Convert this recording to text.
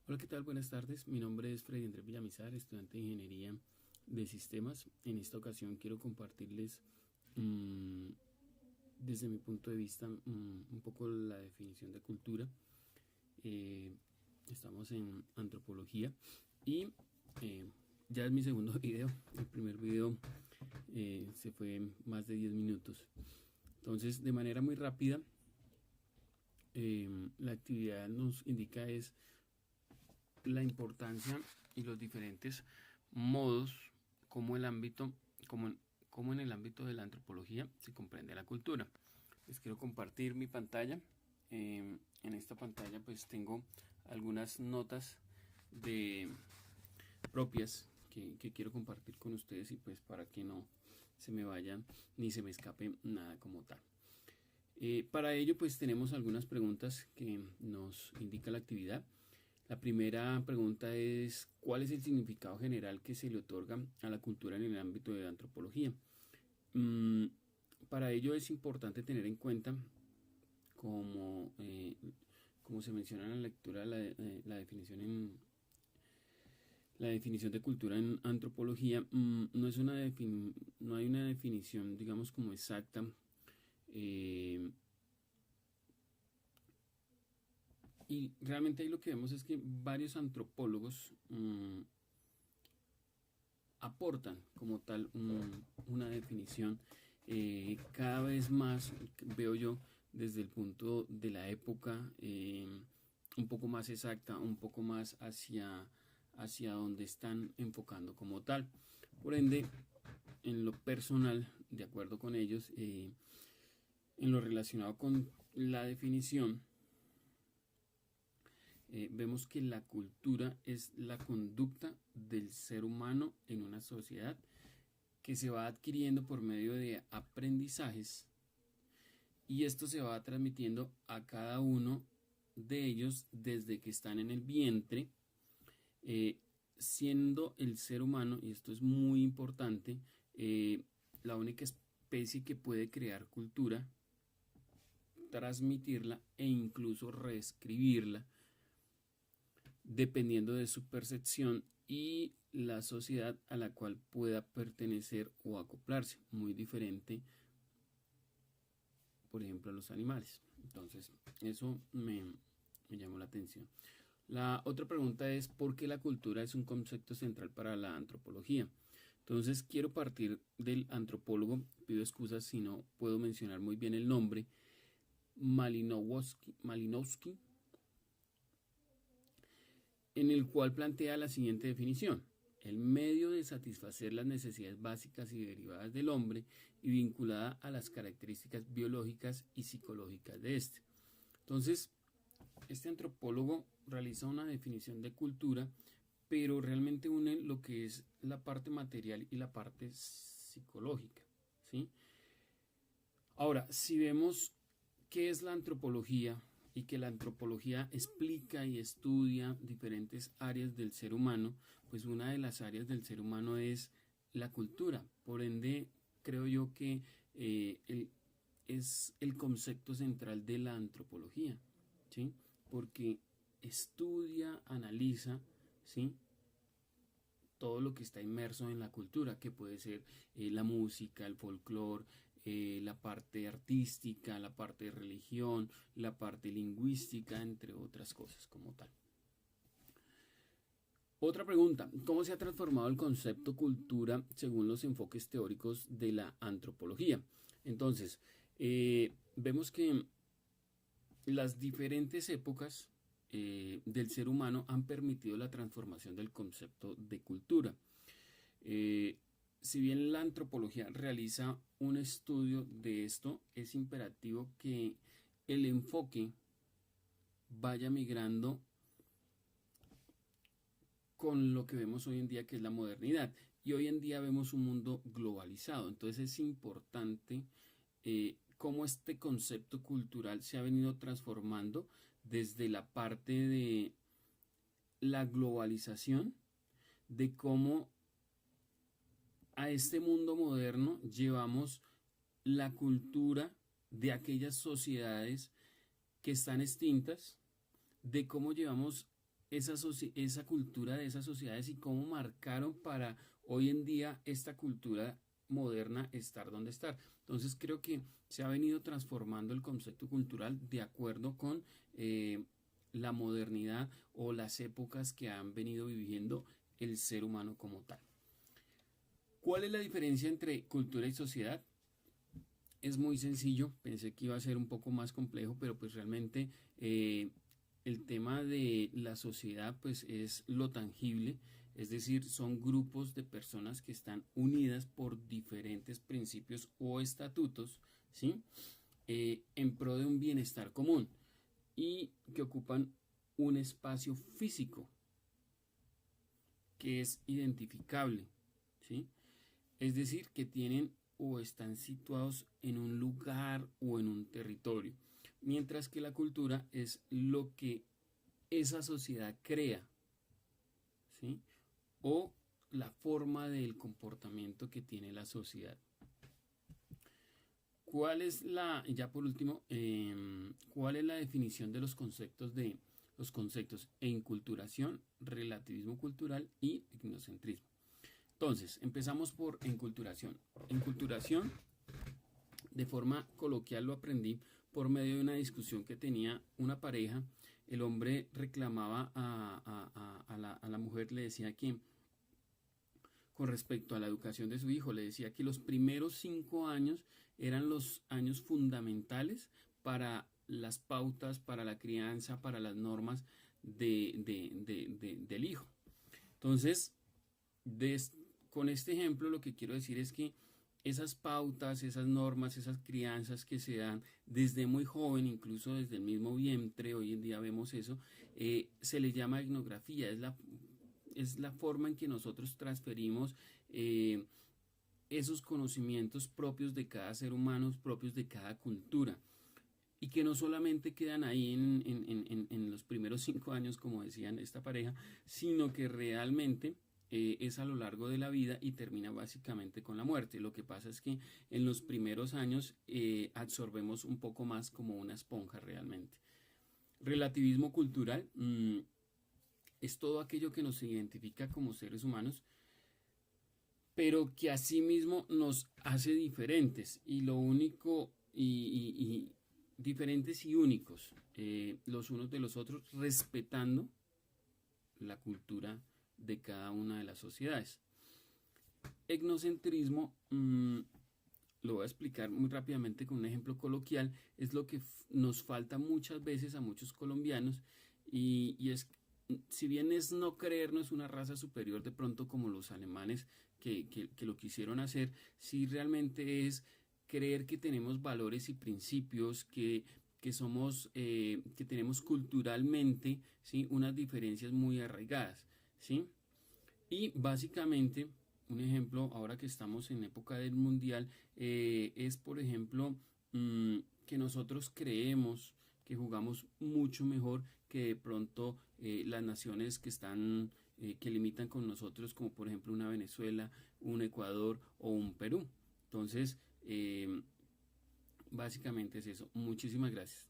Hola, ¿qué tal? Buenas tardes. Mi nombre es Freddy Andrés Villamizar, estudiante de Ingeniería de Sistemas. En esta ocasión quiero compartirles mm, desde mi punto de vista un poco la definición de cultura. Eh, Estamos en antropología y eh, ya es mi segundo video. El primer video se fue en más de 10 minutos. Entonces, de manera muy rápida, la actividad nos indica es la importancia y los diferentes modos como el ámbito, como como en el ámbito de la antropología se comprende la cultura. Les quiero compartir mi pantalla. En esta pantalla pues tengo algunas notas de propias que quiero compartir con ustedes y pues para que no se me vayan ni se me escape nada como tal. Para ello pues tenemos algunas preguntas que nos indica la actividad. La primera pregunta es, ¿cuál es el significado general que se le otorga a la cultura en el ámbito de la antropología? Mm, para ello es importante tener en cuenta, como, como se menciona en la lectura, la definición de cultura en antropología, no, no hay una definición, digamos, como exacta. eh, y realmente ahí lo que vemos es que varios antropólogos aportan como tal una definición cada vez más, veo yo, desde el punto de la época, un poco más exacta, un poco más hacia donde están enfocando como tal. Por ende, en lo personal, de acuerdo con ellos, en lo relacionado con la definición, vemos que la cultura es la conducta del ser humano en una sociedad que se va adquiriendo por medio de aprendizajes y esto se va transmitiendo a cada uno de ellos desde que están en el vientre, eh, siendo el ser humano, y esto es muy importante, la única especie que puede crear cultura, transmitirla e incluso reescribirla dependiendo de su percepción y la sociedad a la cual pueda pertenecer o acoplarse, muy diferente, por ejemplo, a los animales. Entonces, eso me llamó la atención. La otra pregunta es, ¿por qué la cultura es un concepto central para la antropología? Entonces, quiero partir del antropólogo, pido excusas si no puedo mencionar muy bien el nombre, Malinowski, en el cual plantea la siguiente definición: el medio de satisfacer las necesidades básicas y derivadas del hombre y vinculada a las características biológicas y psicológicas de este. Entonces, este antropólogo realiza una definición de cultura, pero realmente une lo que es la parte material y la parte psicológica, ¿sí? Ahora, si vemos qué es la antropología y que la antropología explica y estudia diferentes áreas del ser humano, pues una de las áreas del ser humano es la cultura. Por ende, creo yo que es el concepto central de la antropología, ¿sí? Porque estudia, analiza, ¿sí?, todo lo que está inmerso en la cultura, que puede ser la música, el folclore, la parte artística, la parte de religión, la parte lingüística, entre otras cosas como tal. Otra pregunta, ¿cómo se ha transformado el concepto cultura según los enfoques teóricos de la antropología? Entonces, vemos que las diferentes épocas del ser humano han permitido la transformación del concepto de cultura. Si bien la antropología realiza un estudio de esto, es imperativo que el enfoque vaya migrando con lo que vemos hoy en día, que es la modernidad. Y hoy en día vemos un mundo globalizado. Entonces es importante cómo este concepto cultural se ha venido transformando desde la parte de la globalización, de cómo a este mundo moderno llevamos la cultura de aquellas sociedades que están extintas, de cómo llevamos esa cultura de esas sociedades y cómo marcaron para hoy en día esta cultura moderna estar donde estar. Entonces creo que se ha venido transformando el concepto cultural de acuerdo con la modernidad o las épocas que han venido viviendo el ser humano como tal. ¿Cuál es la diferencia entre cultura y sociedad? Es muy sencillo, pensé que iba a ser un poco más complejo, pero pues realmente el tema de la sociedad pues es lo tangible, es decir, son grupos de personas que están unidas por diferentes principios o estatutos, ¿sí? En pro de un bienestar común y que ocupan un espacio físico que es identificable, ¿sí? Es decir, que tienen o están situados en un lugar o en un territorio, mientras que la cultura es lo que esa sociedad crea, ¿sí? O la forma del comportamiento que tiene la sociedad. ¿Cuál es ya por último, cuál es la definición de los conceptos enculturación, relativismo cultural y etnocentrismo? Entonces, empezamos por enculturación. Enculturación, de forma coloquial lo aprendí por medio de una discusión que tenía una pareja. El hombre reclamaba a la mujer, le decía que con respecto a la educación de su hijo, le decía que los primeros 5 años eran los años fundamentales para las pautas, para la crianza, para las normas del hijo. Entonces, con este ejemplo lo que quiero decir es que esas pautas, esas normas, esas crianzas que se dan desde muy joven, incluso desde el mismo vientre, hoy en día vemos eso, se le llama etnografía, es la forma en que nosotros transferimos esos conocimientos propios de cada ser humano, propios de cada cultura, y que no solamente quedan ahí en los primeros 5 años, como decían esta pareja, sino que realmente es a lo largo de la vida y termina básicamente con la muerte. Lo que pasa es que en los primeros años absorbemos un poco más como una esponja realmente. Relativismo cultural es todo aquello que nos identifica como seres humanos, pero que asimismo nos hace diferentes y lo único y diferentes y únicos los unos de los otros, respetando la cultura de cada una de las sociedades. Etnocentrismo, lo voy a explicar muy rápidamente con un ejemplo coloquial, es lo que nos falta muchas veces a muchos colombianos y es, si bien es no creernos una raza superior de pronto como los alemanes que lo quisieron hacer, sí realmente es creer que tenemos valores y principios, que somos, que tenemos culturalmente, ¿sí? Unas diferencias muy arraigadas, ¿sí? Y básicamente, un ejemplo, ahora que estamos en época del mundial, es por ejemplo que nosotros creemos que jugamos mucho mejor que de pronto las naciones que están, que limitan con nosotros, como por ejemplo una Venezuela, un Ecuador o un Perú. Entonces, básicamente es eso. Muchísimas gracias.